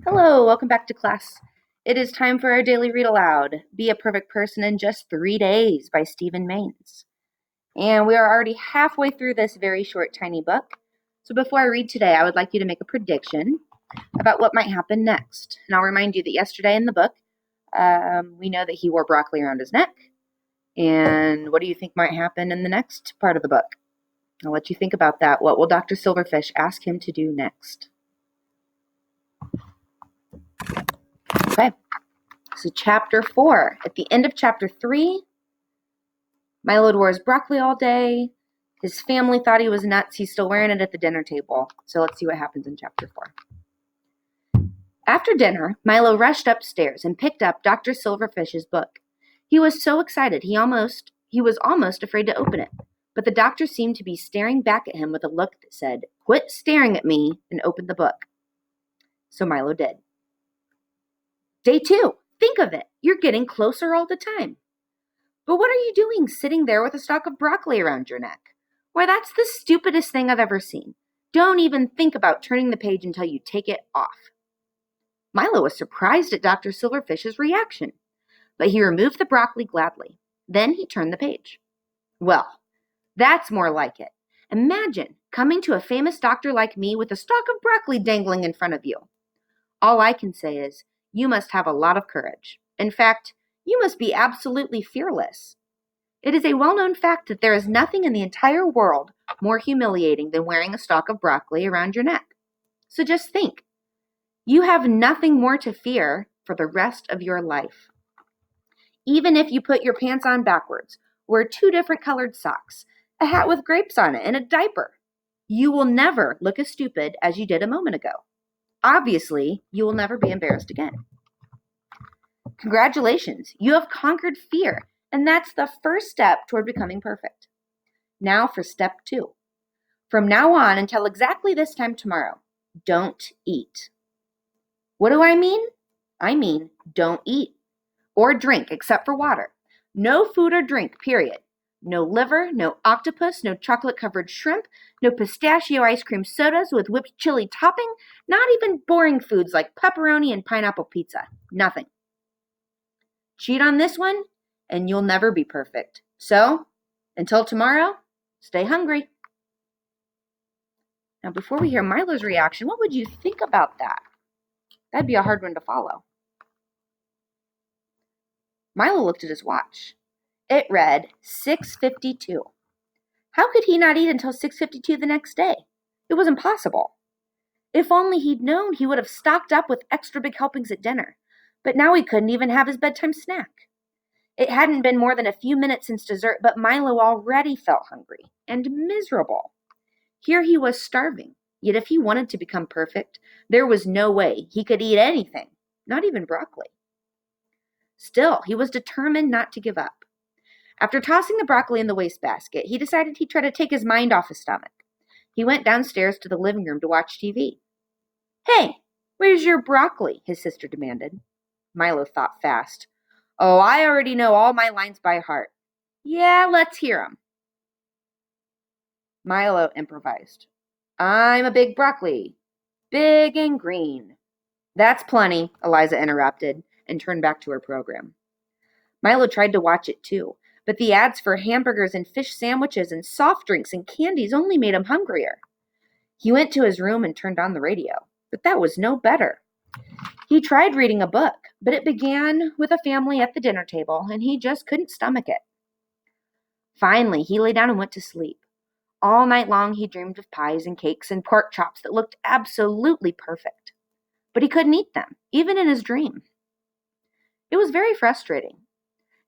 Hello, welcome back to class. It is time for our daily read aloud, Be a Perfect Person in Just 3 Days by Stephen Maines. And we are already halfway through this very short, tiny book. So before I read today, I would like you to make a prediction about what might happen next. And I'll remind you that yesterday in the book, we know that he wore broccoli around his neck. And what do you think might happen in the next part of the book? I'll let you think about that. What will Dr. Silverfish ask him to do next? Okay. So chapter 4. At the end of chapter 3, Milo wore his broccoli all day. His family thought he was nuts. He's still wearing it at the dinner table. So let's see what happens in chapter 4. After dinner, Milo rushed upstairs and picked up Dr. Silverfish's book. He was so excited he was almost afraid to open it. But the doctor seemed to be staring back at him with a look that said, "Quit staring at me and open the book." So Milo did. Day 2. Think of it. You're getting closer all the time. But what are you doing sitting there with a stalk of broccoli around your neck? Why, that's the stupidest thing I've ever seen. Don't even think about turning the page until you take it off. Milo was surprised at Dr. Silverfish's reaction, but he removed the broccoli gladly. Then he turned the page. Well, that's more like it. Imagine coming to a famous doctor like me with a stalk of broccoli dangling in front of you. All I can say is, you must have a lot of courage. In fact, you must be absolutely fearless. It is a well-known fact that there is nothing in the entire world more humiliating than wearing a stalk of broccoli around your neck. So just think. You have nothing more to fear for the rest of your life. Even if you put your pants on backwards, wear 2 different colored socks, a hat with grapes on it, and a diaper, you will never look as stupid as you did a moment ago. Obviously, you will never be embarrassed again. Congratulations, you have conquered fear, and that's the first step toward becoming perfect. Now for step 2. From now on until exactly this time tomorrow, don't eat. What do I mean? I mean, don't eat or drink except for water. No food or drink, period. No liver, no octopus, no chocolate-covered shrimp, no pistachio ice cream sodas with whipped chili topping, not even boring foods like pepperoni and pineapple pizza. Nothing. Cheat on this one, and you'll never be perfect. So, until tomorrow, stay hungry. Now, before we hear Milo's reaction, what would you think about that? That'd be a hard one to follow. Milo looked at his watch. It read 6:52. How could he not eat until 6:52 the next day? It was impossible. If only he'd known, he would have stocked up with extra big helpings at dinner. But now he couldn't even have his bedtime snack. It hadn't been more than a few minutes since dessert, but Milo already felt hungry and miserable. Here he was starving, yet if he wanted to become perfect, there was no way he could eat anything, not even broccoli. Still, he was determined not to give up. After tossing the broccoli in the wastebasket, he decided he'd try to take his mind off his stomach. He went downstairs to the living room to watch TV. "Hey, where's your broccoli?" his sister demanded. Milo thought fast. "Oh, I already know all my lines by heart." "Yeah, let's hear 'em." Milo improvised. "I'm a big broccoli, big and green." "That's plenty," Eliza interrupted and turned back to her program. Milo tried to watch it too, but the ads for hamburgers and fish sandwiches and soft drinks and candies only made him hungrier. He went to his room and turned on the radio, but that was no better. He tried reading a book, but it began with a family at the dinner table, and he just couldn't stomach it. Finally, he lay down and went to sleep. All night long, he dreamed of pies and cakes and pork chops that looked absolutely perfect. But he couldn't eat them, even in his dream. It was very frustrating.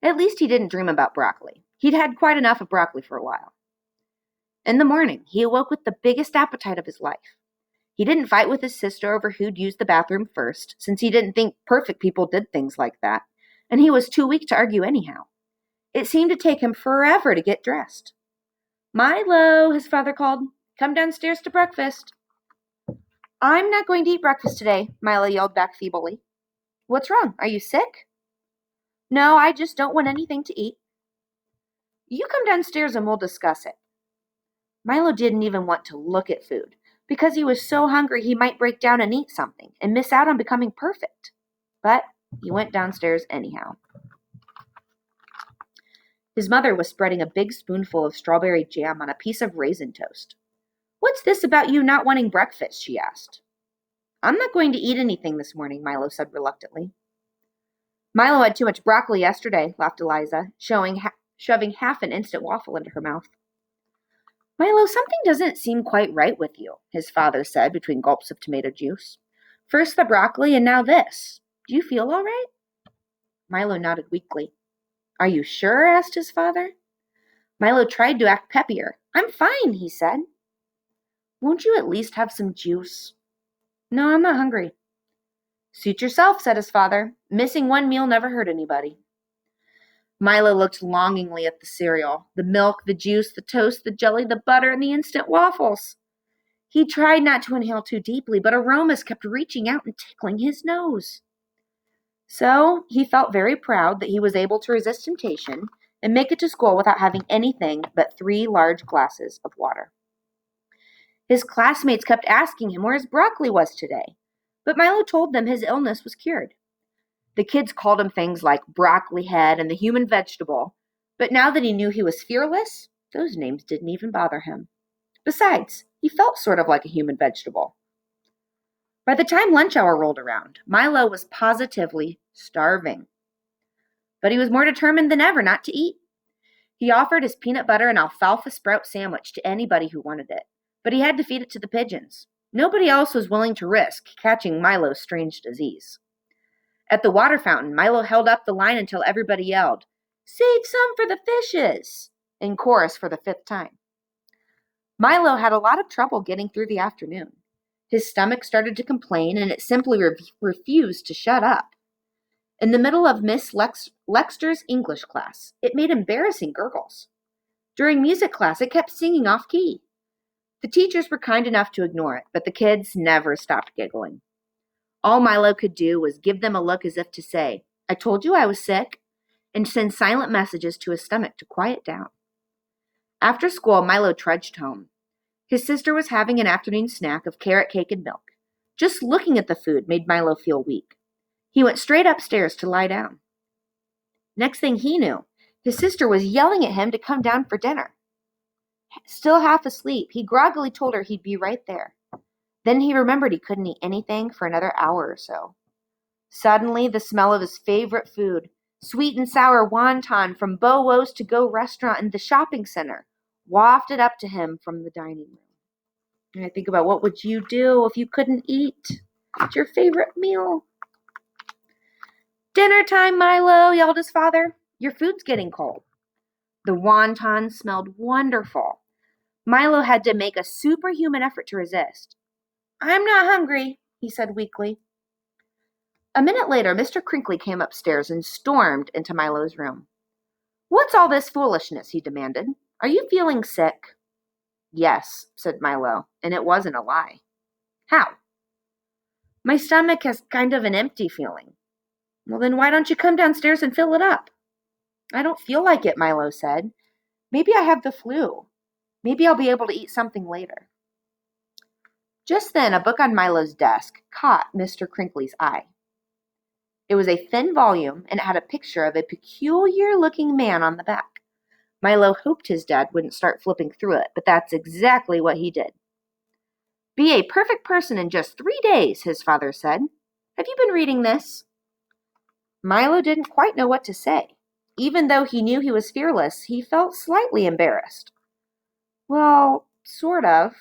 At least he didn't dream about broccoli. He'd had quite enough of broccoli for a while. In the morning, he awoke with the biggest appetite of his life. He didn't fight with his sister over who'd use the bathroom first, since he didn't think perfect people did things like that, and he was too weak to argue anyhow. It seemed to take him forever to get dressed. "Milo," his father called, "come downstairs to breakfast." "I'm not going to eat breakfast today," Milo yelled back feebly. "What's wrong? Are you sick?" "No, I just don't want anything to eat." "You come downstairs and we'll discuss it." Milo didn't even want to look at food, Because he was so hungry he might break down and eat something and miss out on becoming perfect. But he went downstairs anyhow. His mother was spreading a big spoonful of strawberry jam on a piece of raisin toast. "What's this about you not wanting breakfast?" she asked. "I'm not going to eat anything this morning," Milo said reluctantly. "Milo had too much broccoli yesterday," laughed Eliza, shoving half an instant waffle into her mouth. "Milo, something doesn't seem quite right with you," his father said between gulps of tomato juice. "First the broccoli and now this. Do you feel all right?" Milo nodded weakly. "Are you sure?" asked his father. Milo tried to act peppier. "I'm fine," he said. "Won't you at least have some juice?" "No, I'm not hungry." "Suit yourself," said his father. "Missing one meal never hurt anybody." Milo looked longingly at the cereal, the milk, the juice, the toast, the jelly, the butter, and the instant waffles. He tried not to inhale too deeply, but aromas kept reaching out and tickling his nose. So he felt very proud that he was able to resist temptation and make it to school without having anything but 3 large glasses of water. His classmates kept asking him where his broccoli was today, but Milo told them his illness was cured. The kids called him things like broccoli head and the human vegetable, but now that he knew he was fearless, those names didn't even bother him. Besides, he felt sort of like a human vegetable. By the time lunch hour rolled around, Milo was positively starving. But he was more determined than ever not to eat. He offered his peanut butter and alfalfa sprout sandwich to anybody who wanted it, but he had to feed it to the pigeons. Nobody else was willing to risk catching Milo's strange disease. At the water fountain, Milo held up the line until everybody yelled, "Save some for the fishes!" in chorus for the 5th time. Milo had a lot of trouble getting through the afternoon. His stomach started to complain, and it simply refused to shut up. In the middle of Miss Lexter's English class, it made embarrassing gurgles. During music class, it kept singing off key. The teachers were kind enough to ignore it, but the kids never stopped giggling. All Milo could do was give them a look as if to say, "I told you I was sick," and send silent messages to his stomach to quiet down. After school, Milo trudged home. His sister was having an afternoon snack of carrot cake and milk. Just looking at the food made Milo feel weak. He went straight upstairs to lie down. Next thing he knew, his sister was yelling at him to come down for dinner. Still half asleep, he groggily told her he'd be right there. Then he remembered he couldn't eat anything for another hour or so. Suddenly, the smell of his favorite food, sweet and sour wonton from Bo Wo's to-go restaurant in the shopping center, wafted up to him from the dining room. And I think about, what would you do if you couldn't eat? What's your favorite meal? "Dinner time, Milo," yelled his father. "Your food's getting cold." The wonton smelled wonderful. Milo had to make a superhuman effort to resist. "I'm not hungry," he said weakly. A minute later, Mr. Crinkly came upstairs and stormed into Milo's room. "What's all this foolishness?" he demanded. "Are you feeling sick?" "Yes," said Milo, and it wasn't a lie. "How?" "My stomach has kind of an empty feeling." "Well, then why don't you come downstairs and fill it up?" "I don't feel like it," Milo said. "Maybe I have the flu. Maybe I'll be able to eat something later." Just then, a book on Milo's desk caught Mr. Crinkly's eye. It was a thin volume, and it had a picture of a peculiar-looking man on the back. Milo hoped his dad wouldn't start flipping through it, but that's exactly what he did. "Be a perfect person in just 3 days," his father said. "Have you been reading this?" Milo didn't quite know what to say. Even though he knew he was fearless, he felt slightly embarrassed. "Well, sort of."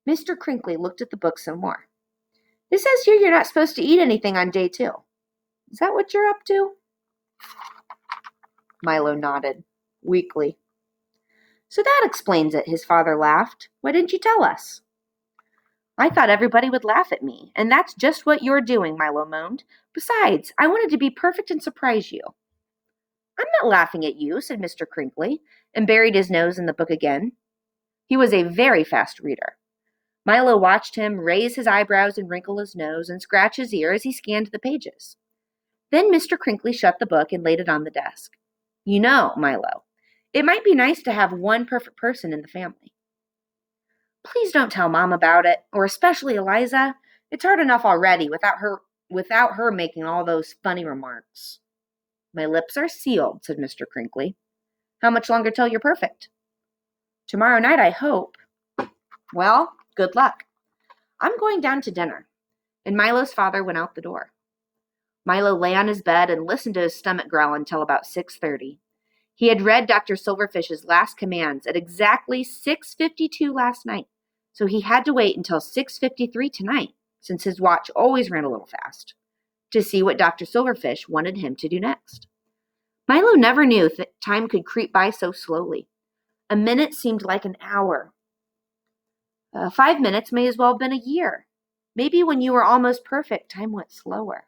Mr. Crinkly looked at the book some more. "It says here you're not supposed to eat anything on day 2. Is that what you're up to?" Milo nodded, weakly. "So that explains it," his father laughed. "Why didn't you tell us?" "I thought everybody would laugh at me, and that's just what you're doing," Milo moaned. "Besides, I wanted to be perfect and surprise you." "I'm not laughing at you," said Mr. Crinkly, and buried his nose in the book again. He was a very fast reader. Milo watched him raise his eyebrows and wrinkle his nose and scratch his ear as he scanned the pages. Then Mr. Crinkly shut the book and laid it on the desk. "You know, Milo, it might be nice to have one perfect person in the family." Please don't tell Mom about it, or especially Eliza. It's hard enough already without her making all those funny remarks." "My lips are sealed," said Mr. Crinkly. "How much longer till you're perfect?" "Tomorrow night, I hope." "Well, good luck. I'm going down to dinner." And Milo's father went out the door. Milo lay on his bed and listened to his stomach growl until about 6:30. He had read Dr. Silverfish's last commands at exactly 6:52 last night, so he had to wait until 6:53 tonight, since his watch always ran a little fast, to see what Dr. Silverfish wanted him to do next. Milo never knew that time could creep by so slowly. A minute seemed like an hour. 5 minutes may as well have been a year. Maybe when you were almost perfect, time went slower.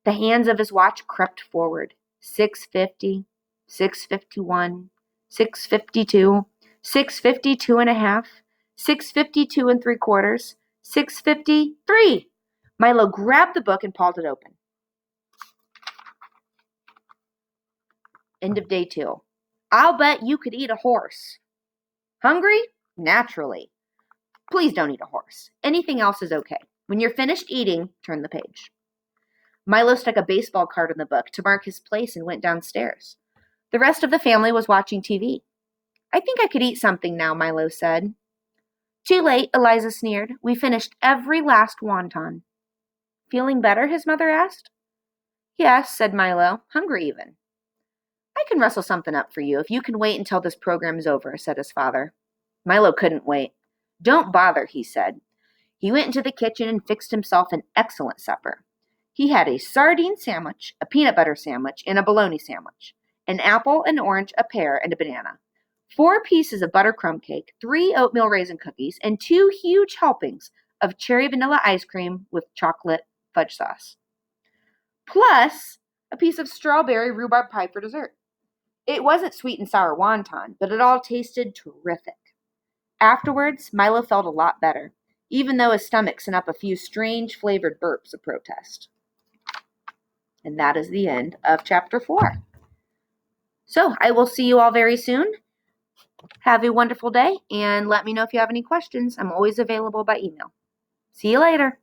The hands of his watch crept forward. 6:50, 6:51, 6:52, 6:52 and a half, 6:52 and 3/4, 6:53. Milo grabbed the book and pulled it open. End of day 2. I'll bet you could eat a horse. Hungry? Naturally. Please don't eat a horse. Anything else is okay. When you're finished eating, turn the page. Milo stuck a baseball card in the book to mark his place and went downstairs. The rest of the family was watching TV. "I think I could eat something now," Milo said. "Too late," Eliza sneered. "We finished every last wonton." "Feeling better?" his mother asked. "Yes," said Milo. "Hungry even." "I can rustle something up for you if you can wait until this program is over," said his father. Milo couldn't wait. "Don't bother," he said. He went into the kitchen and fixed himself an excellent supper. He had a sardine sandwich, a peanut butter sandwich, and a bologna sandwich, an apple, an orange, a pear, and a banana, 4 pieces of butter crumb cake, 3 oatmeal raisin cookies, and 2 huge helpings of cherry vanilla ice cream with chocolate fudge sauce, plus a piece of strawberry rhubarb pie for dessert. It wasn't sweet and sour wonton, but it all tasted terrific. Afterwards, Milo felt a lot better, even though his stomach sent up a few strange flavored burps of protest. And that is the end of chapter 4. So I will see you all very soon. Have a wonderful day, and let me know if you have any questions. I'm always available by email. See you later.